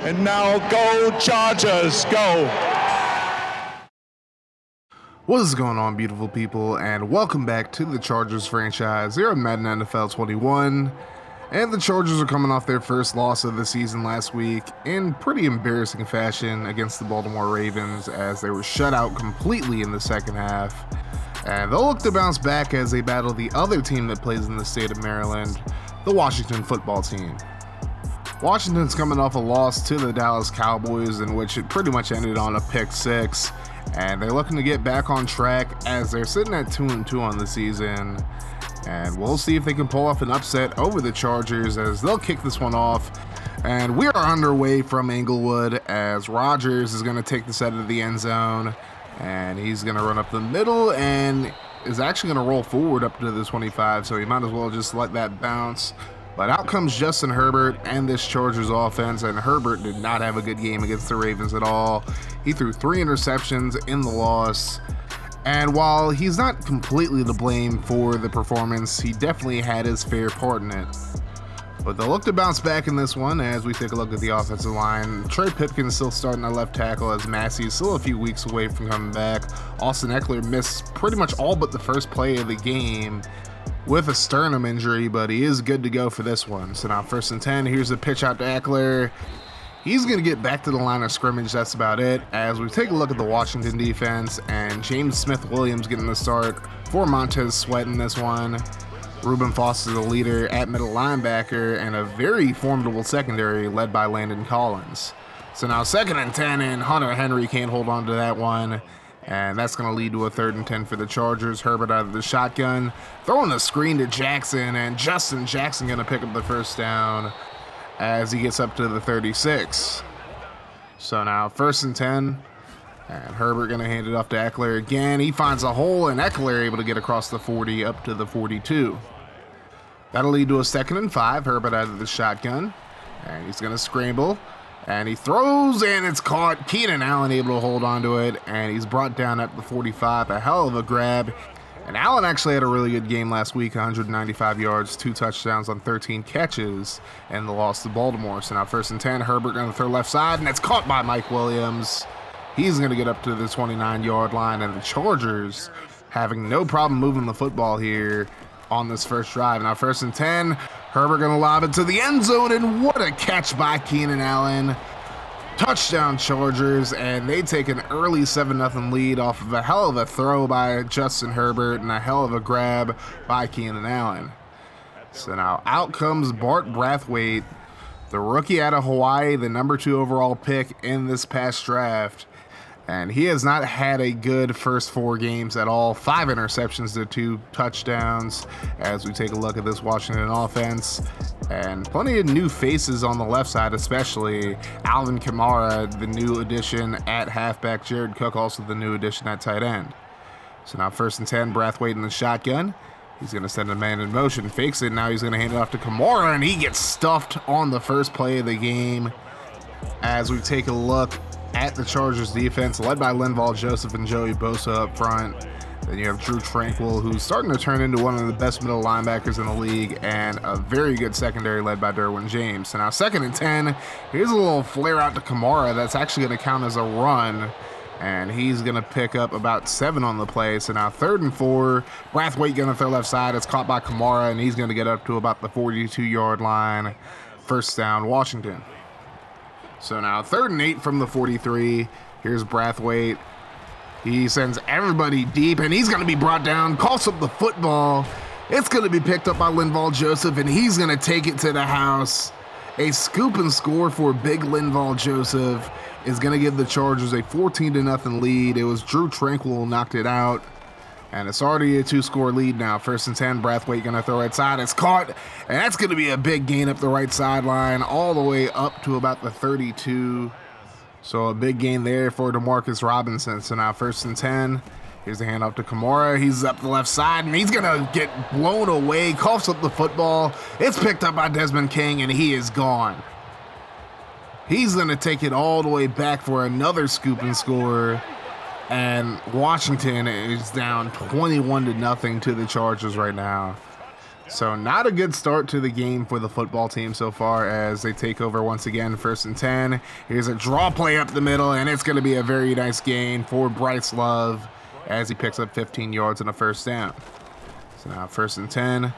And now go Chargers, go! What is going on, beautiful people, and welcome back to the Chargers franchise here on Madden NFL 21. And the Chargers are coming off their first loss of the season last week in pretty embarrassing fashion against the Baltimore Ravens, as they were shut out completely in the second half. And they'll look to bounce back as they battle the other team that plays in the state of Maryland, the Washington football team. Washington's coming off a loss to the Dallas Cowboys, in which it pretty much ended on a pick six, and they're looking to get back on track as they're sitting at 2-2 on the season. And we'll see if they can pull off an upset over the Chargers as they'll kick this one off. And we are underway from Inglewood as Rodgers is going to take this out of the end zone. And he's going to run up the middle and is actually going to roll forward up to the 25. So he might as well just let that bounce. But out comes Justin Herbert and this Chargers offense. And Herbert did not have a good game against the Ravens at all. He threw 3 interceptions in the loss. And while he's not completely to blame for the performance, he definitely had his fair part in it. But they'll look to bounce back in this one as we take a look at the offensive line. Trey Pipkins still starting at left tackle as Massey's still a few weeks away from coming back. Austin Eckler missed pretty much all but the first play of the game with a sternum injury, but he is good to go for this one. So now 1st and 10, here's the pitch out to Eckler. He's going to get back to the line of scrimmage, that's about it, as we take a look at the Washington defense, and James Smith-Williams getting the start for Montez Sweat in this one. Reuben Foster, the leader at middle linebacker, and a very formidable secondary led by Landon Collins. So now 2nd and 10, and Hunter Henry can't hold on to that one, and that's going to lead to a 3rd and 10 for the Chargers. Herbert out of the shotgun, throwing a screen to Jackson, and Justin Jackson going to pick up the first down as he gets up to the 36. So now 1st and 10, and Herbert going to hand it off to Eckler again. He finds a hole, and Eckler able to get across the 40 up to the 42. That'll lead to a 2nd and 5. Herbert out of the shotgun, and he's going to scramble, and he throws, and it's caught. Keenan Allen able to hold on to it, and he's brought down at the 45. A hell of a grab. And Allen actually had a really good game last week, 195 yards, 2 touchdowns on 13 catches, and the loss to Baltimore. So now 1st and 10, Herbert going to throw left side, and it's caught by Mike Williams. He's going to get up to the 29-yard line, and the Chargers having no problem moving the football here on this first drive. Now 1st and 10, Herbert going to lob it to the end zone, and what a catch by Keenan Allen. Touchdown Chargers, and they take an early 7-0 lead off of a hell of a throw by Justin Herbert and a hell of a grab by Keenan Allen. So now out comes Bart Brathwaite, the rookie out of Hawaii, the number 2 overall pick in this past draft. And he has not had a good first 4 games at all. 5 interceptions to 2 touchdowns as we take a look at this Washington offense. And plenty of new faces on the left side, especially Alvin Kamara, the new addition at halfback. Jared Cook, also the new addition at tight end. So now 1st and 10, Brathwaite in the shotgun. He's going to send a man in motion, fakes it. Now he's going to hand it off to Kamara, and he gets stuffed on the first play of the game. As we take a look at the Chargers defense, led by Linval Joseph and Joey Bosa up front. Then you have Drew Tranquill, who's starting to turn into one of the best middle linebackers in the league, and a very good secondary led by Derwin James. So now 2nd and 10, here's a little flare out to Kamara that's actually going to count as a run, and he's going to pick up about 7 on the play. So now 3rd and 4, Brathwaite going to throw left side. It's caught by Kamara, and he's going to get up to about the 42-yard line. 1st down, Washington. So now 3rd and 8 from the 43. Here's Brathwaite. He sends everybody deep, and he's going to be brought down, coughs up the football. It's going to be picked up by Linval Joseph, and he's going to take it to the house. A scoop and score for big Linval Joseph is going to give the Chargers a 14-0 lead. It was Drew Tranquill who knocked it out. And it's already a 2-score lead now. 1st and 10, Brathwaite going to throw right side. It's caught, and that's going to be a big gain up the right sideline, all the way up to about the 32. So a big gain there for DeMarcus Robinson. So now 1st and 10. Here's the handoff to Kamara. He's up the left side, and he's going to get blown away. Coughs up the football. It's picked up by Desmond King, and he is gone. He's going to take it all the way back for another scoop and score. And Washington is down 21-0 to the Chargers right now. So not a good start to the game for the football team so far as they take over once again, 1st and 10. Here's a draw play up the middle, and it's going to be a very nice gain for Bryce Love as he picks up 15 yards and a 1st down. So now 1st and 10.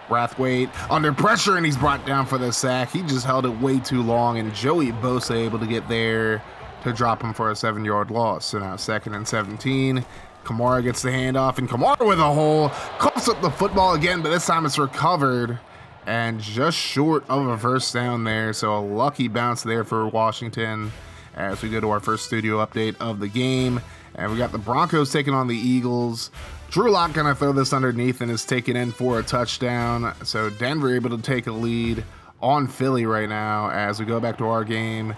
Brathwaite under pressure, and he's brought down for the sack. He just held it way too long, and Joey Bosa able to get there to drop him for a 7-yard loss. So now 2nd and 17. Kamara gets the handoff, and Kamara with a hole, coughs up the football again, but this time it's recovered and just short of a 1st down there. So a lucky bounce there for Washington as we go to our first studio update of the game. And we got the Broncos taking on the Eagles. Drew Lock gonna throw this underneath and is taken in for a touchdown. So Denver able to take a lead on Philly right now as we go back to our game.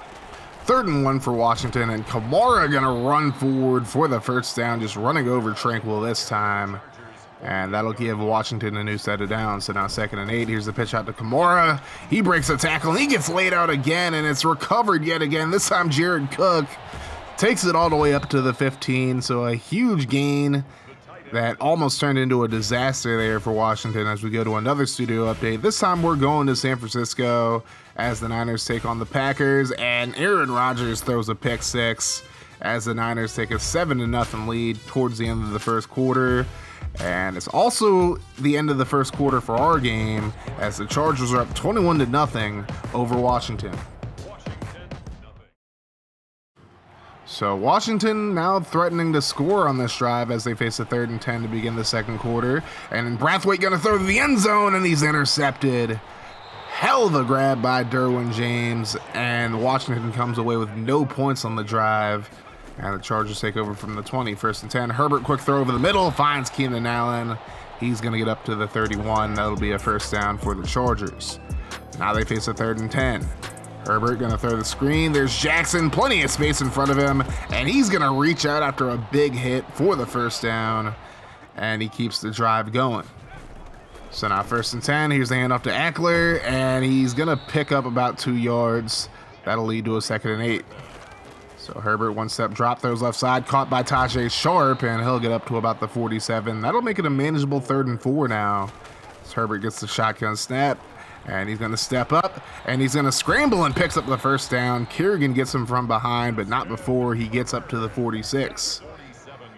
3rd and 1 for Washington, and Kamara gonna run forward for the 1st down, just running over Tranquil this time. And that'll give Washington a new set of downs. So now 2nd and 8. Here's the pitch out to Kamara. He breaks a tackle, and he gets laid out again, and it's recovered yet again. This time Jared Cook takes it all the way up to the 15. So a huge gain that almost turned into a disaster there for Washington as we go to another studio update. This time we're going to San Francisco as the Niners take on the Packers, and Aaron Rodgers throws a pick 6 as the Niners take a 7-0 lead towards the end of the 1st quarter. And it's also the end of the 1st quarter for our game as the Chargers are up 21-0 over Washington. So Washington now threatening to score on this drive as they face a 3rd and 10 to begin the 2nd quarter. And Brathwaite gonna throw to the end zone, and he's intercepted. Hell of a grab by Derwin James, and Washington comes away with no points on the drive. And the Chargers take over from the 20, 1st and 10. Herbert, quick throw over the middle, finds Keenan Allen. He's gonna get up to the 31. That'll be a 1st down for the Chargers. Now they face a 3rd and 10. Herbert gonna throw the screen. There's Jackson, plenty of space in front of him, and he's gonna reach out after a big hit for the 1st down, and he keeps the drive going. So now 1st and 10, here's the handoff to Eckler, and he's gonna pick up about 2 yards. That'll lead to a 2nd and 8. So Herbert, 1-step drop, throws left side, caught by Tajay Sharp, and he'll get up to about the 47. That'll make it a manageable 3rd and 4 now. As Herbert gets the shotgun snap, and he's gonna step up, and he's gonna scramble and picks up the 1st down. Kerrigan gets him from behind, but not before he gets up to the 46.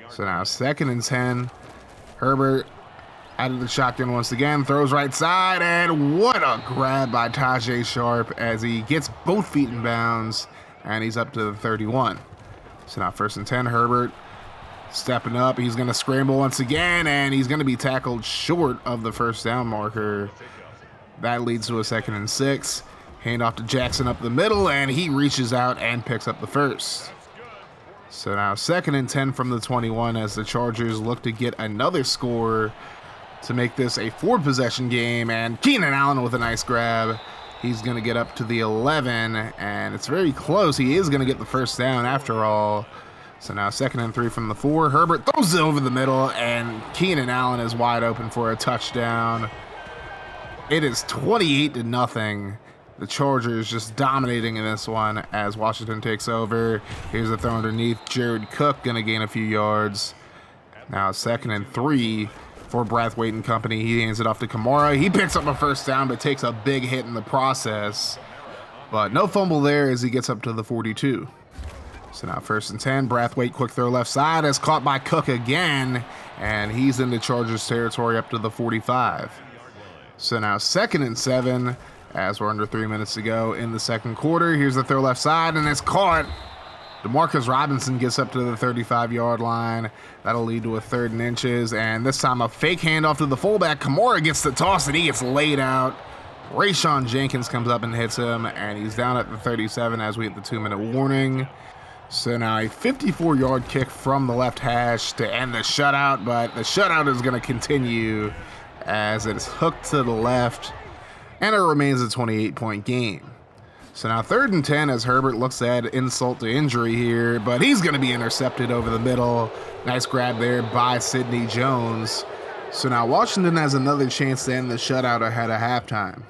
So now 2nd and 10. Herbert out of the shotgun once again, throws right side, and what a grab by Tajay Sharp as he gets both feet in bounds, and he's up to the 31. So now 1st and 10, Herbert stepping up. He's going to scramble once again, and he's going to be tackled short of the 1st down marker. That leads to a 2nd and 6. Handoff to Jackson up the middle, and he reaches out and picks up the 1st. So now 2nd and 10 from the 21 as the Chargers look to get another score to make this a 4-possession game, and Keenan Allen with a nice grab. He's going to get up to the 11, and it's very close. He is going to get the 1st down after all. So now 2nd and 3 from the 4. Herbert throws it over the middle, and Keenan Allen is wide open for a touchdown. It is 28-0. The Chargers just dominating in this one as Washington takes over. Here's a throw underneath. Jared Cook going to gain a few yards. Now 2nd and 3 for Brathwaite and company. He hands it off to Kamara. He picks up a 1st down, but takes a big hit in the process. But no fumble there as he gets up to the 42. So now 1st and 10. Brathwaite, quick throw left side, is caught by Cook again, and he's into Chargers territory up to the 45. So now 2nd and 7 as we're under 3 minutes to go in the 2nd quarter. Here's the throw left side, and it's caught. DeMarcus Robinson gets up to the 35-yard line. That'll lead to a 3rd and inches, and this time a fake handoff to the fullback. Kamara gets the toss, and he gets laid out. Rayshawn Jenkins comes up and hits him, and he's down at the 37 as we hit the 2-minute warning. So now a 54-yard kick from the left hash to end the shutout, but the shutout is going to continue as it's hooked to the left, and it remains a 28-point game. So now 3rd and 10 as Herbert looks at insult to injury here, but he's going to be intercepted over the middle. Nice grab there by Sidney Jones. So now Washington has another chance to end the shutout ahead of halftime.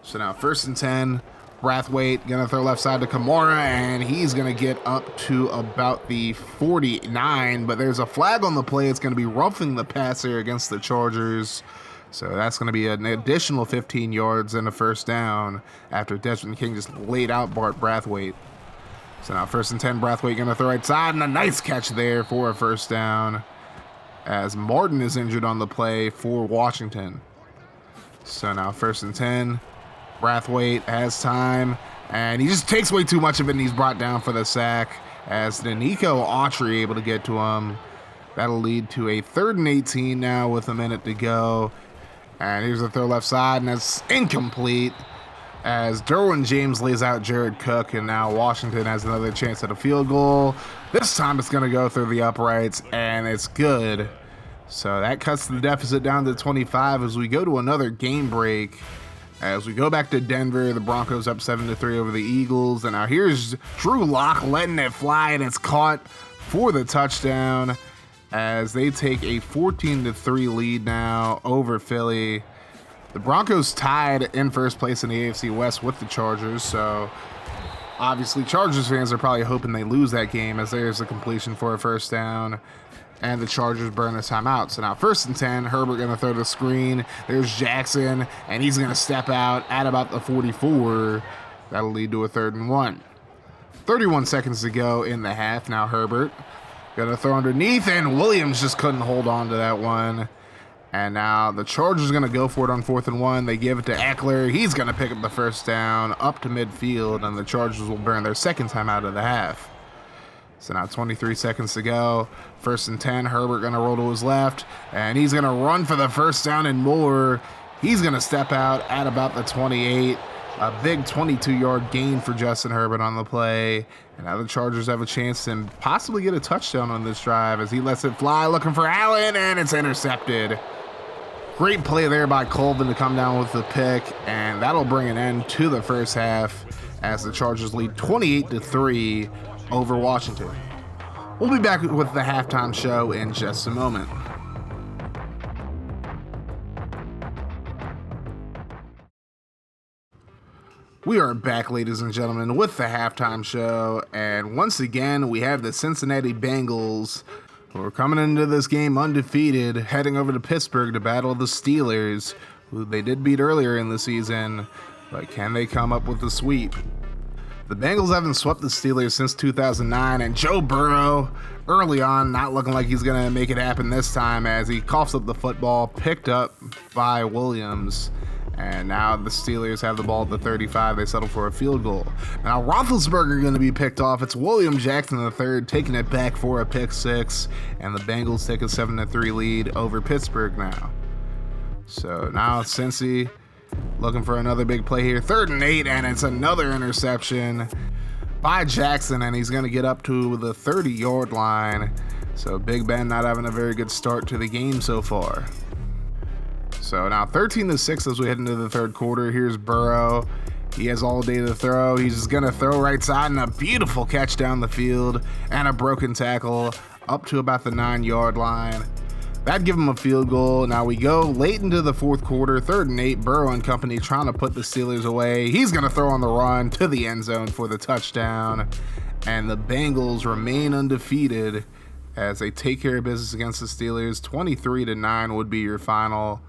So now 1st and 10, Brathwaite going to throw left side to Kamara, and he's going to get up to about the 49, but there's a flag on the play. It's going to be roughing the passer against the Chargers. So that's going to be an additional 15 yards and a first down after Desmond King just laid out Bart Brathwaite. So now 1st and 10, Brathwaite going to throw right side, and a nice catch there for a first down as Martin is injured on the play for Washington. So now 1st and 10, Brathwaite has time, and he just takes way too much of it, and he's brought down for the sack as Nico Autry able to get to him. That'll lead to a 3rd and 18 now with a minute to go. And here's the throw left side, and it's incomplete as Derwin James lays out Jared Cook, and now Washington has another chance at a field goal. This time it's going to go through the uprights, and it's good. So that cuts the deficit down to 25 as we go to another game break. As we go back to Denver, the Broncos up 7-3 over the Eagles. And now here's Drew Lock letting it fly, and it's caught for the touchdown as they take a 14-3 lead now over Philly. The Broncos tied in first place in the AFC West with the Chargers, so obviously Chargers fans are probably hoping they lose that game as there's a completion for a first down and the Chargers burn a timeout. So now 1st and 10, Herbert going to throw the screen. There's Jackson, and he's going to step out at about the 44. That'll lead to a 3rd and 1. 31 seconds to go in the half. Now Herbert going to throw underneath, and Williams just couldn't hold on to that one. And now the Chargers are going to go for it on 4th and 1. They give it to Eckler. He's going to pick up the first down up to midfield, and the Chargers will burn their second time out of the half. So now 23 seconds to go. 1st and 10, Herbert going to roll to his left, and he's going to run for the first down and more. He's going to step out at about the 28. A big 22-yard gain for Justin Herbert on the play. And now the Chargers have a chance to possibly get a touchdown on this drive as he lets it fly, looking for Allen, and it's intercepted. Great play there by Colvin to come down with the pick, and that'll bring an end to the first half as the Chargers lead 28-3 over Washington. We'll be back with the halftime show in just a moment. We are back, ladies and gentlemen, with the halftime show, and once again, we have the Cincinnati Bengals who are coming into this game undefeated, heading over to Pittsburgh to battle the Steelers, who they did beat earlier in the season, but can they come up with a sweep? The Bengals haven't swept the Steelers since 2009, and Joe Burrow, early on, not looking like he's going to make it happen this time as he coughs up the football, picked up by Williams. And now the Steelers have the ball at the 35. They settle for a field goal. Now Roethlisberger going to be picked off. It's William Jackson III taking it back for a pick six. And the Bengals take a 7-3 lead over Pittsburgh now. So now Cincy looking for another big play here. 3rd and 8, and it's another interception by Jackson. And he's going to get up to the 30-yard line. So Big Ben not having a very good start to the game so far. So now 13-6 as we head into the third quarter. Here's Burrow. He has all day to throw. He's just going to throw right side, and a beautiful catch down the field and a broken tackle up to about the 9-yard line. That'd give him a field goal. Now we go late into the fourth quarter, 3rd and 8. Burrow and company trying to put the Steelers away. He's going to throw on the run to the end zone for the touchdown. And the Bengals remain undefeated as they take care of business against the Steelers. 23-9 would be your final.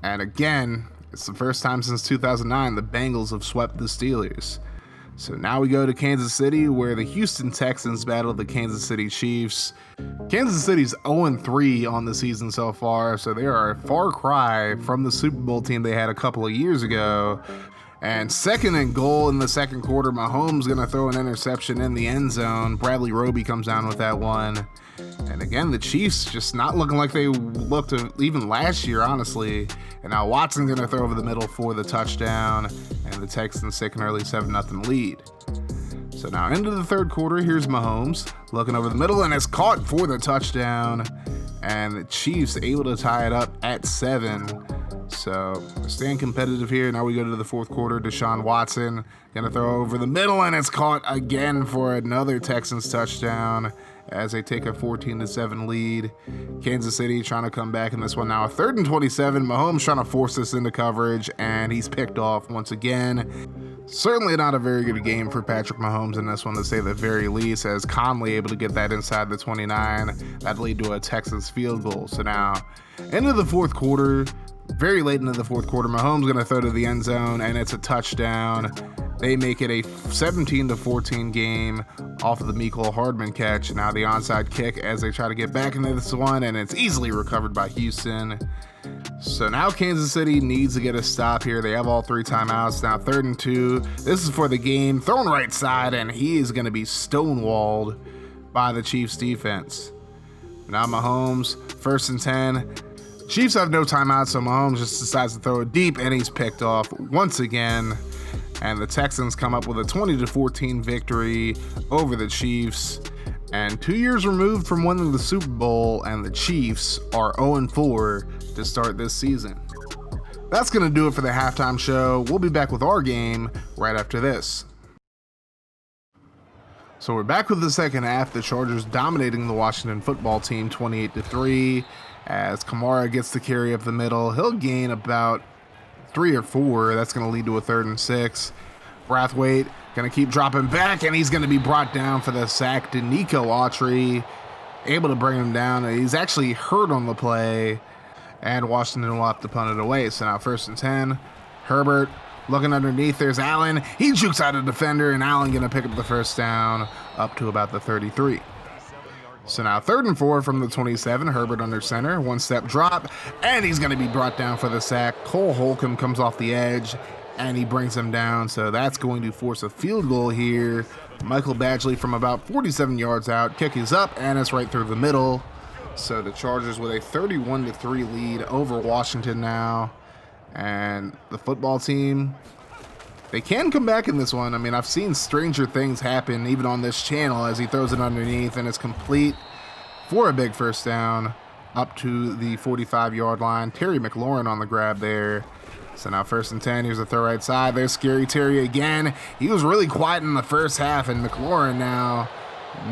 And again, it's the first time since 2009 the Bengals have swept the Steelers. So now we go to Kansas City, where the Houston Texans battle the Kansas City Chiefs. Kansas City's 0-3 on the season so far, so they are a far cry from the Super Bowl team they had a couple of years ago. And 2nd and goal in the second quarter, Mahomes going to throw an interception in the end zone. Bradley Roby comes down with that one. And again, the Chiefs just not looking like they looked even last year, honestly. And now Watson's going to throw over the middle for the touchdown. And the Texans take an early 7-0 lead. So now into the third quarter, here's Mahomes looking over the middle, and it's caught for the touchdown. And the Chiefs able to tie it up at 7. So staying competitive here. Now we go to the fourth quarter. Deshaun Watson going to throw over the middle, and it's caught again for another Texans touchdown as they take a 14-7 lead. Kansas City trying to come back in this one now. A 3rd and 27. Mahomes trying to force this into coverage, and he's picked off once again. Certainly not a very good game for Patrick Mahomes in this one, to say the very least, as Conley able to get that inside the 29. That'd lead to a Texans field goal. So now into the fourth quarter, Very late into the fourth quarter, Mahomes going to throw to the end zone, and it's a touchdown. They make it a 17-14 game off of the Mecole Hardman catch. Now the onside kick as they try to get back into this one, and it's easily recovered by Houston. So now Kansas City needs to get a stop here. They have all 3 timeouts. Now 3rd and 2. This is for the game. Thrown right side, and he is going to be stonewalled by the Chiefs defense. Now Mahomes, 1st and 10. Chiefs have no timeouts, so Mahomes just decides to throw it deep, and he's picked off once again. And the Texans come up with a 20-14 victory over the Chiefs. And 2 years removed from winning the Super Bowl, and the Chiefs are 0-4 to start this season. That's going to do it for the halftime show. We'll be back with our game right after this. So we're back with the second half. The Chargers dominating the Washington football team 28-3. As Kamara gets the carry up the middle, he'll gain about 3 or 4. That's going to lead to a 3rd and 6. Brathwaite going to keep dropping back, and he's going to be brought down for the sack to Nico Autry. Able to bring him down. He's actually hurt on the play, and Washington will have to punt it away. So now 1st and 10. Herbert looking underneath. There's Allen. He jukes out a defender, and Allen going to pick up the first down up to about the 33. So now 3rd and 4 from the 27. Herbert under center. 1-step drop, and he's going to be brought down for the sack. Cole Holcomb comes off the edge, and he brings him down. So that's going to force a field goal here. Michael Badgley from about 47 yards out. Kick is up, and it's right through the middle. So the Chargers with a 31-3 lead over Washington now. And the football team, they can come back in this one. I mean, I've seen stranger things happen even on this channel as he throws it underneath, and it's complete for a big first down up to the 45-yard line. Terry McLaurin on the grab there. So now 1st and 10. Here's a throw right side. There's Scary Terry again. He was really quiet in the first half, and McLaurin now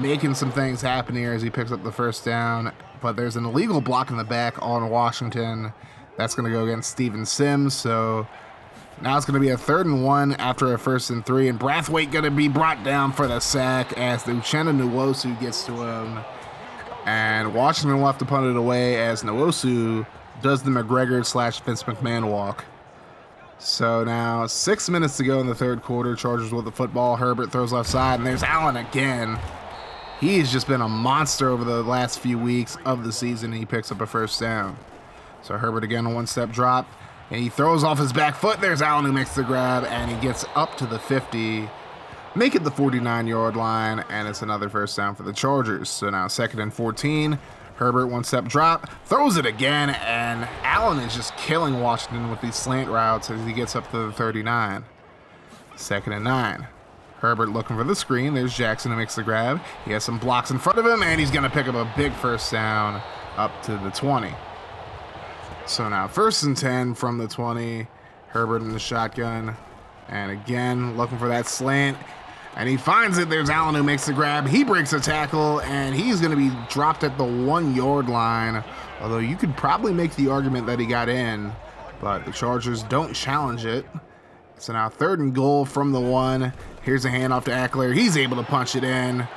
making some things happen here as he picks up the first down. But there's an illegal block in the back on Washington. That's going to go against Steven Sims. So now it's going to be a 3rd and 1 after a 1st and 3. And Brathwaite going to be brought down for the sack as Uchenna Nwosu gets to him. And Washington will have to punt it away as Nwosu does the McGregor/Vince McMahon walk. So now 6 minutes to go in the 3rd quarter. Chargers with the football. Herbert throws left side, and there's Allen again. He's just been a monster over the last few weeks of the season, and he picks up a first down. So Herbert again, a 1-step drop, and he throws off his back foot. There's Allen who makes the grab, and he gets up to the 50, make it the 49-yard line, and it's another first down for the Chargers. So now 2nd and 14. Herbert, 1-step drop, throws it again, and Allen is just killing Washington with these slant routes as he gets up to the 39. 2nd and 9. Herbert looking for the screen. There's Jackson who makes the grab. He has some blocks in front of him, and he's going to pick up a big first down up to the 20. So now 1st and 10 from the 20. Herbert in the shotgun, and again looking for that slant. And he finds it. There's Allen who makes the grab. He breaks a tackle, and he's going to be dropped at the 1-yard line. Although you could probably make the argument that he got in, but the Chargers don't challenge it. So now 3rd and goal from the 1. Here's a handoff to Eckler. He's able to punch it in.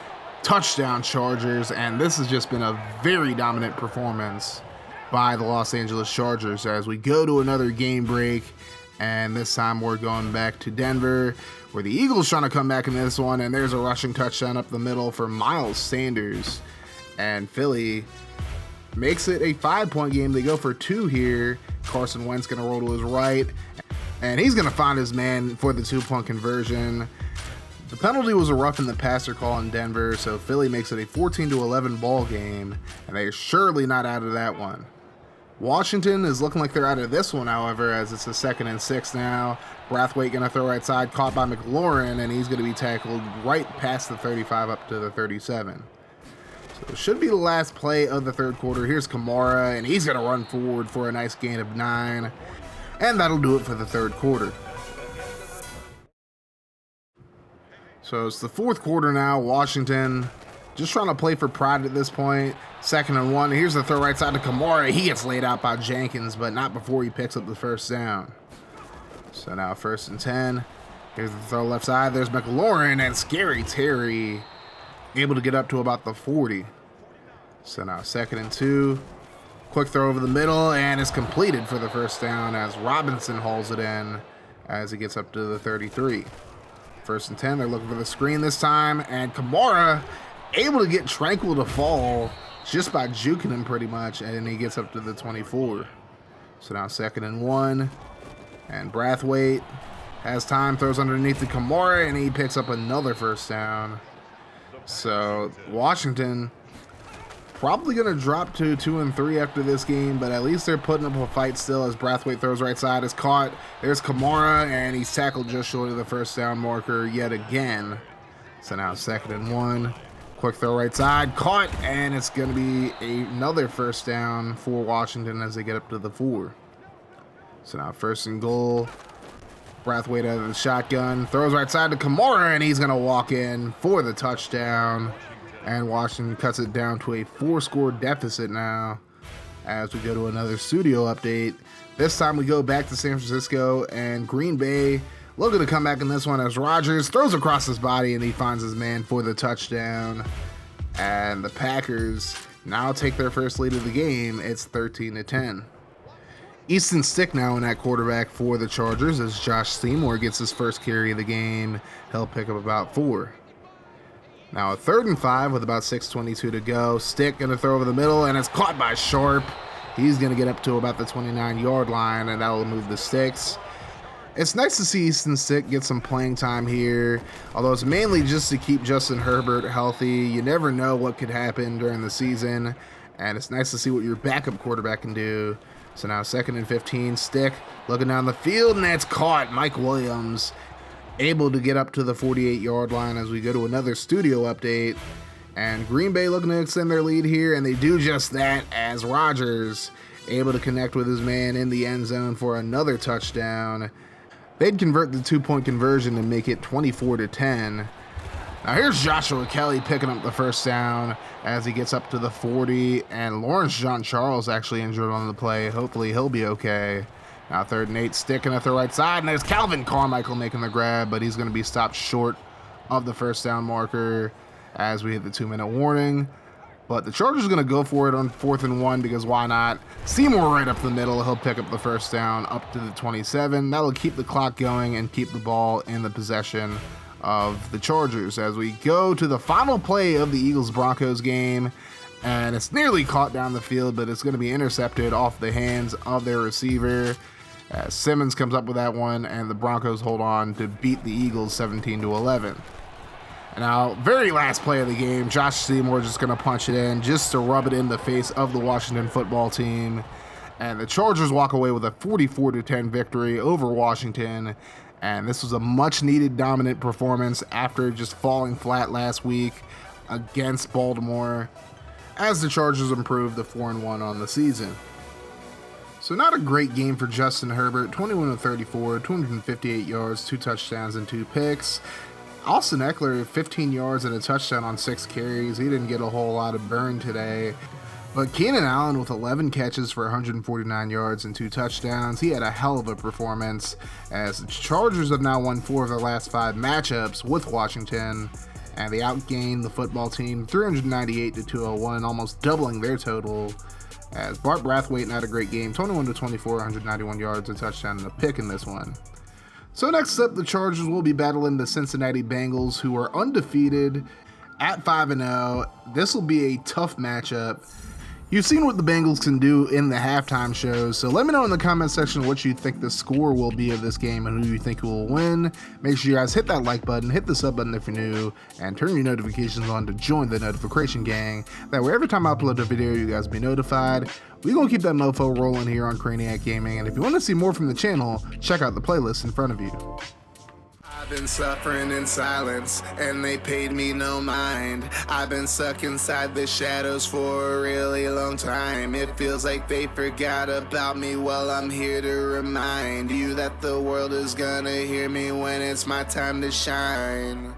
Touchdown Chargers, and this has just been a very dominant performance by the Los Angeles Chargers as we go to another game break. And this time we're going back to Denver, where the Eagles trying to come back in this one, and there's a rushing touchdown up the middle for Miles Sanders. And Philly makes it a 5-point game. They go for 2 here. Carson Wentz going to roll to his right, and he's going to find his man for the 2-point conversion. The penalty was a roughing the passer call in Denver, so Philly makes it a 14-11 ball game, and they're surely not out of that one. Washington is looking like they're out of this one, however, as it's a 2nd and 6 now. Brathwaite going to throw right side, caught by McLaurin, and he's going to be tackled right past the 35 up to the 37. So it should be the last play of the 3rd quarter. Here's Kamara, and he's going to run forward for a nice gain of 9. And that'll do it for the 3rd quarter. So it's the 4th quarter now. Washington just trying to play for pride at this point. 2nd and 1. Here's the throw right side to Kamara. He gets laid out by Jenkins, but not before he picks up the first down. So now 1st and 10. Here's the throw left side. There's McLaurin, and Scary Terry able to get up to about the 40. So now 2nd and 2. Quick throw over the middle, and it's completed for the first down as Robinson hauls it in as he gets up to the 33. First and 10, they're looking for the screen this time, and Kamara able to get Tranquil to fall just by juking him pretty much, and he gets up to the 24. So now 2nd and 1, and Brathwaite has time, throws underneath the Kamara, and he picks up another first down. So Washington probably going to drop to 2 and 3 after this game, but at least they're putting up a fight still as Brathwaite throws right side, is caught. There's Kamara, and he's tackled just short of the first down marker yet again. So now 2nd and 1. Quick throw right side, caught, and it's going to be another first down for Washington as they get up to the 4. So now 1st and goal. Brathwaite out of the shotgun, throws right side to Kamara, and he's going to walk in for the touchdown. And Washington cuts it down to a 4-score deficit now as we go to another studio update. This time we go back to San Francisco, and Green Bay looking to come back in this one as Rodgers throws across his body and he finds his man for the touchdown. And the Packers now take their first lead of the game. It's 13-10. Easton Stick now in that quarterback for the Chargers as Josh Seymour gets his first carry of the game. He'll pick up about 4. Now a 3rd and 5 with about 6:22 to go. Stick going to throw over the middle, and it's caught by Sharp. He's going to get up to about the 29-yard line, and that will move the sticks. It's nice to see Easton Stick get some playing time here, although it's mainly just to keep Justin Herbert healthy. You never know what could happen during the season, and it's nice to see what your backup quarterback can do. So now 2nd and 15, Stick looking down the field, and that's caught. Mike Williams able to get up to the 48-yard line as we go to another studio update. And Green Bay looking to extend their lead here, and they do just that as Rodgers able to connect with his man in the end zone for another touchdown. They'd convert the 2-point conversion and make it 24-10. Now here's Joshua Kelly picking up the first down as he gets up to the 40, and Lawrence Jean-Charles actually injured on the play. Hopefully he'll be okay. Now 3rd and 8, sticking at the right side, and there's Calvin Carmichael making the grab, but he's going to be stopped short of the first down marker as we hit the 2-minute warning. But the Chargers are going to go for it on 4th and 1 because why not? Seymour right up the middle. He'll pick up the first down up to the 27. That'll keep the clock going and keep the ball in the possession of the Chargers as we go to the final play of the Eagles-Broncos game. And it's nearly caught down the field, but it's going to be intercepted off the hands of their receiver. Simmons comes up with that one, and the Broncos hold on to beat the Eagles 17-11. And now, very last play of the game, Josh Seymour just going to punch it in just to rub it in the face of the Washington football team. And the Chargers walk away with a 44-10 victory over Washington. And this was a much-needed dominant performance after just falling flat last week against Baltimore, as the Chargers improved to 4-1 on the season. So not a great game for Justin Herbert, 21 of 34, 258 yards, 2 touchdowns, and 2 picks. Austin Eckler, 15 yards and a touchdown on 6 carries. He didn't get a whole lot of burn today. But Keenan Allen with 11 catches for 149 yards and 2 touchdowns. He had a hell of a performance as the Chargers have now won 4 of their last 5 matchups with Washington. And they outgained the football team 398-201, almost doubling their total. As Bart Brathwaite had a great game, 21-24, 191 yards, a touchdown, and a pick in this one. So next up, the Chargers will be battling the Cincinnati Bengals, who are undefeated at 5-0. This will be a tough matchup. You've seen what the Bengals can do in the halftime shows, so let me know in the comment section what you think the score will be of this game and who you think will win. Make sure you guys hit that like button, hit the sub button if you're new, and turn your notifications on to join the notification gang. That way every time I upload a video, you guys be notified. We're going to keep that mofo rolling here on Craniac Gaming, and if you want to see more from the channel, check out the playlist in front of you. I've been suffering in silence, and they paid me no mind. I've been stuck inside the shadows for a really long time. It feels like they forgot about me. Well, I'm here to remind you that the world is gonna hear me when it's my time to shine.